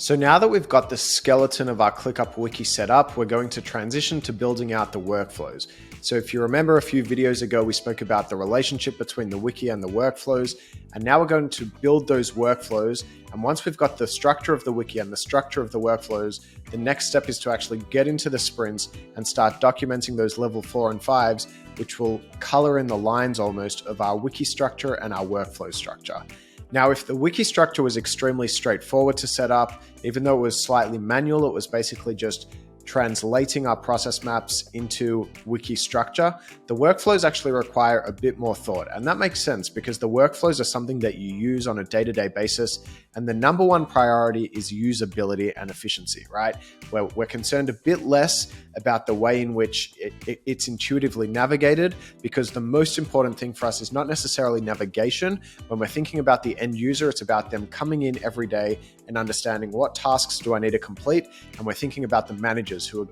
So now that we've got the skeleton of our ClickUp wiki set up, we're going to transition to building out the workflows. So if you remember a few videos ago, we spoke about the relationship between the wiki and the workflows, and now we're going to build those workflows. And once we've got the structure of the wiki and the structure of the workflows, the next step is to actually get into the sprints and start documenting those level 4 and 5s, which will color in the lines almost of our wiki structure and our workflow structure. Now, if the wiki structure was extremely straightforward to set up, even though it was slightly manual, it was basically just translating our process maps into wiki structure, the workflows actually require a bit more thought. And that makes sense because the workflows are something that you use on a day-to-day basis. And the number one priority is usability and efficiency, right? We're concerned a bit less about the way in which it's intuitively navigated, because the most important thing for us is not necessarily navigation. When we're thinking about the end user, it's about them coming in every day and understanding what tasks do I need to complete. And we're thinking about the managers who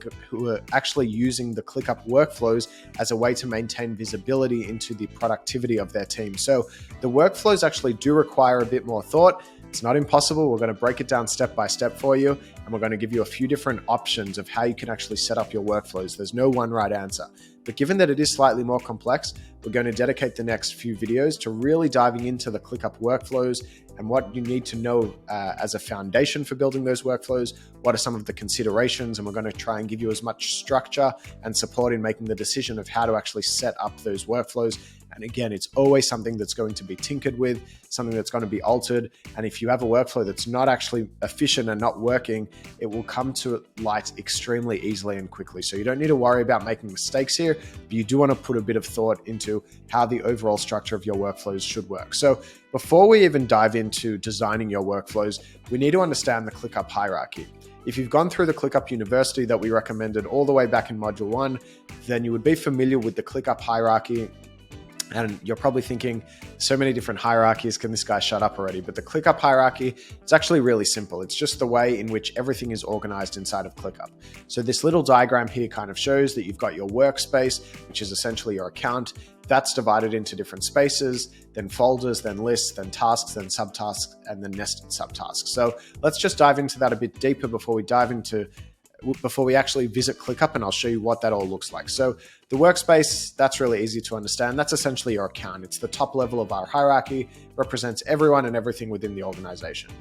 are actually using the ClickUp workflows as a way to maintain visibility into the productivity of their team. So the workflows actually do require a bit more thought. It's not impossible. We're going to break it down step by step for you, and we're going to give you a few different options of how you can actually set up your workflows. There's no one right answer. But given that it is slightly more complex, we're going to dedicate the next few videos to really diving into the ClickUp workflows and what you need to know as a foundation for building those workflows. What are some of the considerations? And we're going to try and give you as much structure and support in making the decision of how to actually set up those workflows. And again, it's always something that's going to be tinkered with, something that's going to be altered. And if you have a workflow that's not actually efficient and not working, it will come to light extremely easily and quickly. So you don't need to worry about making mistakes here, but you do want to put a bit of thought into how the overall structure of your workflows should work. So before we even dive into designing your workflows, we need to understand the ClickUp hierarchy. If you've gone through the ClickUp University that we recommended all the way back in Module 1, then you would be familiar with the ClickUp hierarchy. And you're probably thinking, so many different hierarchies, can this guy shut up already? But the ClickUp hierarchy, it's actually really simple. It's just the way in which everything is organized inside of ClickUp. So this little diagram here kind of shows that you've got your workspace, which is essentially your account. That's divided into different spaces, then folders, then lists, then tasks, then subtasks, and then nested subtasks. So let's just dive into that a bit deeper before we actually visit ClickUp, and I'll show you what that all looks like. So the workspace, that's really easy to understand. That's essentially your account. It's the top level of our hierarchy, represents everyone and everything within the organization.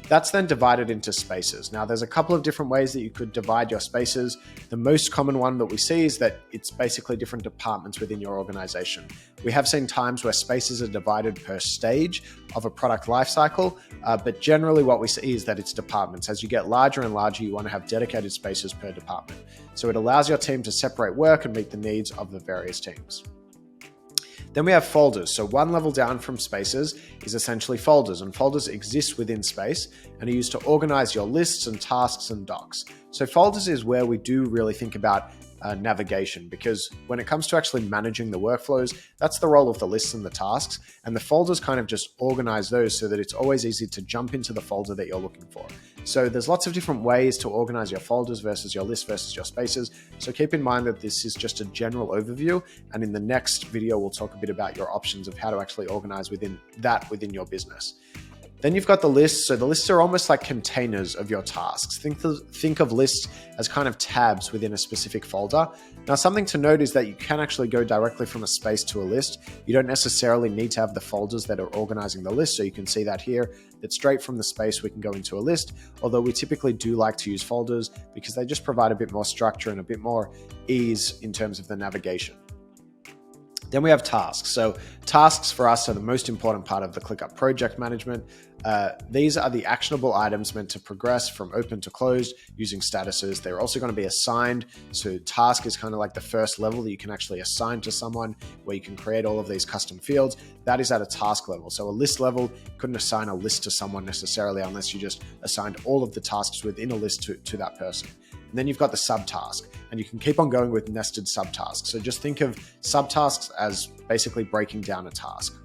That's then divided into spaces. Now, there's a couple of different ways that you could divide your spaces. The most common one that we see is that it's basically different departments within your organization. We have seen times where spaces are divided per stage of a product lifecycle, but generally what we see is that it's departments. As you get larger and larger, you want to have dedicated spaces per department. So it allows your team to separate work and meet the needs of the various teams. Then we have folders. So one level down from spaces is essentially folders, and folders exist within space and are used to organize your lists and tasks and docs. So folders is where we do really think about navigation, because when it comes to actually managing the workflows, that's the role of the lists and the tasks, and the folders kind of just organize those so that it's always easy to jump into the folder that you're looking for. So there's lots of different ways to organize your folders versus your lists versus your spaces. So keep in mind that this is just a general overview, and in the next video, we'll talk a bit about your options of how to actually organize within your business. Then you've got the lists. So the lists are almost like containers of your tasks. Think of lists as kind of tabs within a specific folder. Now, something to note is that you can actually go directly from a space to a list. You don't necessarily need to have the folders that are organizing the list. So you can see that here, that straight from the space, we can go into a list. Although we typically do like to use folders because they just provide a bit more structure and a bit more ease in terms of the navigation. Then we have tasks. So tasks for us are the most important part of the ClickUp project management. These are the actionable items meant to progress from open to closed using statuses. They're also going to be assigned. So task is kind of like the first level that you can actually assign to someone, where you can create all of these custom fields. That is at a task level. So a list level, you couldn't assign a list to someone necessarily unless you just assigned all of the tasks within a list to that person. And then you've got the subtask, and you can keep on going with nested subtasks. So just think of subtasks as basically breaking down a task.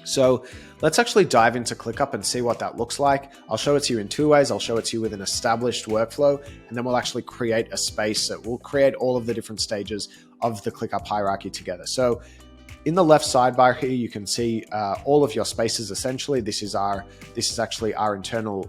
So let's actually dive into ClickUp and see what that looks like. I'll show it to you in two ways. I'll show it to you with an established workflow, and then we'll actually create a space that will create all of the different stages of the ClickUp hierarchy together. So In the left sidebar here, you can see all of your spaces. Essentially, this is actually our internal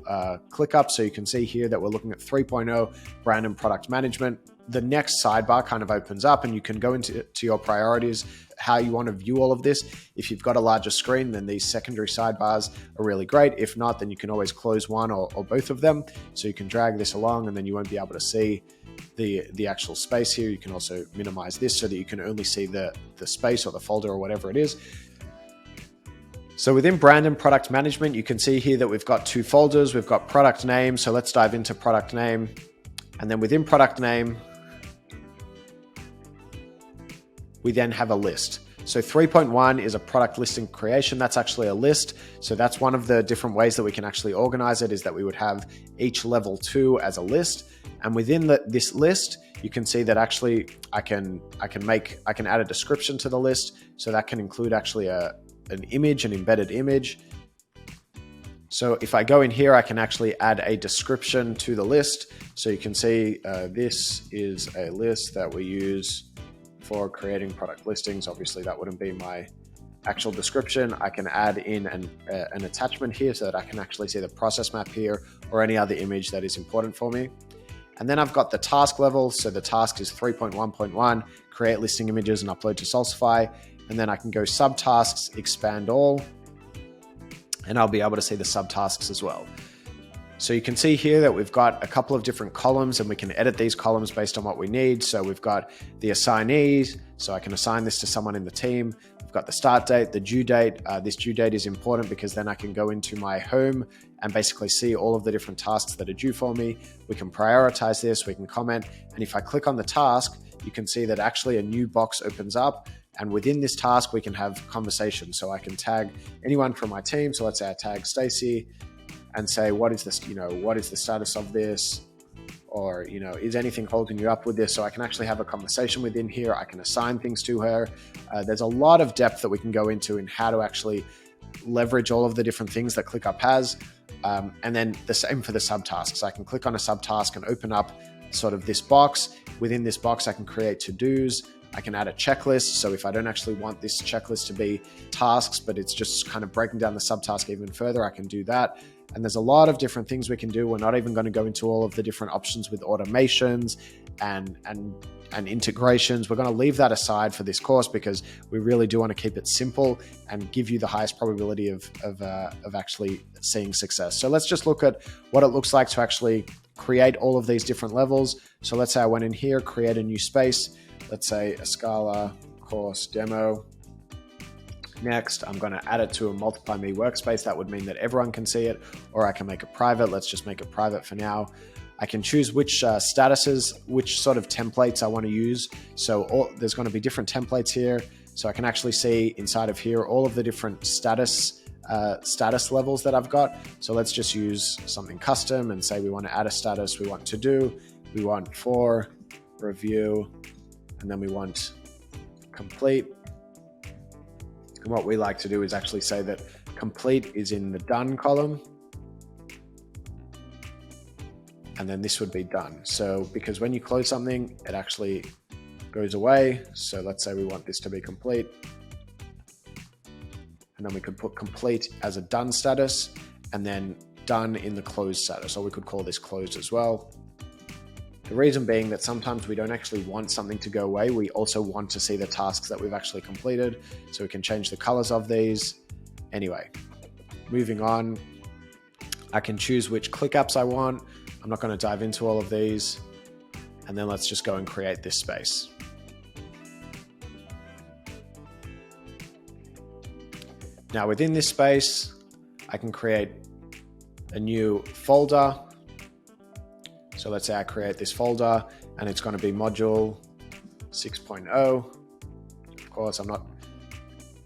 ClickUp. So you can see here that we're looking at 3.0 brand and product management. The next sidebar kind of opens up, and you can go into your priorities, how you want to view all of this. If you've got a larger screen, then these secondary sidebars are really great. If not, then you can always close one or both of them. So you can drag this along, and then you won't be able to see the actual space here. You can also minimize this so that you can only see the space or the folder or whatever it is. So within brand and product management, you can see here that we've got two folders. We've got product name. So let's dive into product name. And then within product name, we then have a list. So 3.1 is a product listing creation. That's actually a list. So that's one of the different ways that we can actually organize it, is that we would have each level 2 as a list. And within this list, you can see that actually I can add a description to the list. So that can include actually an image, an embedded image. So if I go in here, I can actually add a description to the list. So you can see this is a list that we use for creating product listings. Obviously, that wouldn't be my actual description. I can add in an attachment here so that I can actually see the process map here or any other image that is important for me. And then I've got the task level. So the task is 3.1.1, create listing images and upload to Salsify. And then I can go subtasks, expand all, and I'll be able to see the subtasks as well. So you can see here that we've got a couple of different columns, and we can edit these columns based on what we need. So we've got the assignees, so I can assign this to someone in the team. We've got the start date, the due date. This due date is important because then I can go into my home and basically see all of the different tasks that are due for me. We can prioritize this, we can comment. And if I click on the task, you can see that actually a new box opens up. And within this task, we can have conversations. So I can tag anyone from my team. So let's say I tag Stacy and say, what is this, what is the status of this? Or, is anything holding you up with this? So I can actually have a conversation within here. I can assign things to her. There's a lot of depth that we can go into in how to actually leverage all of the different things that ClickUp has. And then the same for the subtasks. I can click on a subtask and open up sort of this box. Within this box, I can create to-dos. I can add a checklist. So if I don't actually want this checklist to be tasks, but it's just kind of breaking down the subtask even further, I can do that. And there's a lot of different things we can do. We're not even going to go into all of the different options with automations and integrations. We're going to leave that aside for this course because we really do want to keep it simple and give you the highest probability of actually seeing success. So let's just look at what it looks like to actually create all of these different levels. So let's say I went in here, create a new space. Let's say Escala course demo. Next, I'm going to add it to a multiply me workspace. That would mean that everyone can see it, or I can make it private. Let's just make it private for now. I can choose which statuses, which sort of templates I want to use. So there's going to be different templates here. So I can actually see inside of here all of the different status levels that I've got. So let's just use something custom and say we want to add a status. We want to do, we want for, review, and then we want complete. And what we like to do is actually say that complete is in the done column. And then this would be done. So because when you close something, it actually goes away. So let's say we want this to be complete. And then we could put complete as a done status and then done in the closed status. Or we could call this closed as well. The reason being that sometimes we don't actually want something to go away. We also want to see the tasks that we've actually completed. So we can change the colors of these. Anyway, moving on, I can choose which ClickUps I want. I'm not going to dive into all of these. And then let's just go and create this space. Now within this space, I can create a new folder. So let's say I create this folder and it's going to be module 6.0. Of course, I'm not.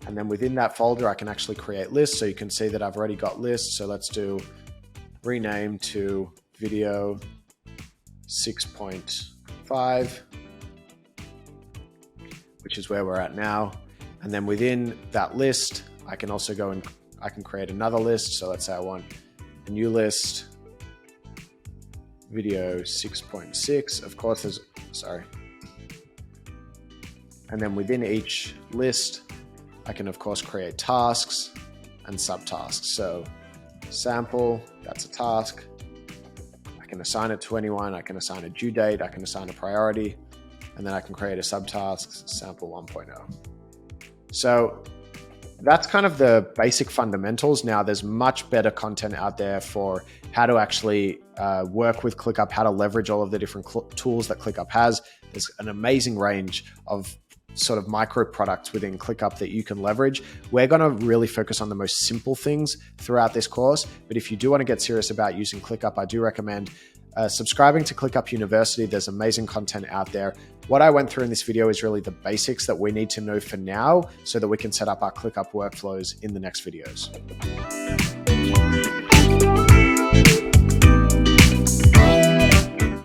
And then within that folder, I can actually create lists. So you can see that I've already got lists. So let's do rename to video 6.5, which is where we're at now. And then within that list, I can also go and I can create another list. So let's say I want a new list. Video 6.6, of course, and then within each list, I can of course create tasks and subtasks. So sample, that's a task. I can assign it to anyone. I can assign a due date. I can assign a priority, and then I can create a subtask, sample 1.0. So that's kind of the basic fundamentals. Now there's much better content out there for how to actually work with ClickUp, how to leverage all of the different tools that ClickUp has. There's an amazing range of sort of micro products within ClickUp that you can leverage. We're going to really focus on the most simple things throughout this course. But if you do want to get serious about using ClickUp, I do recommend subscribing to ClickUp University. There's amazing content out there. What I went through in this video is really the basics that we need to know for now so that we can set up our ClickUp workflows in the next videos.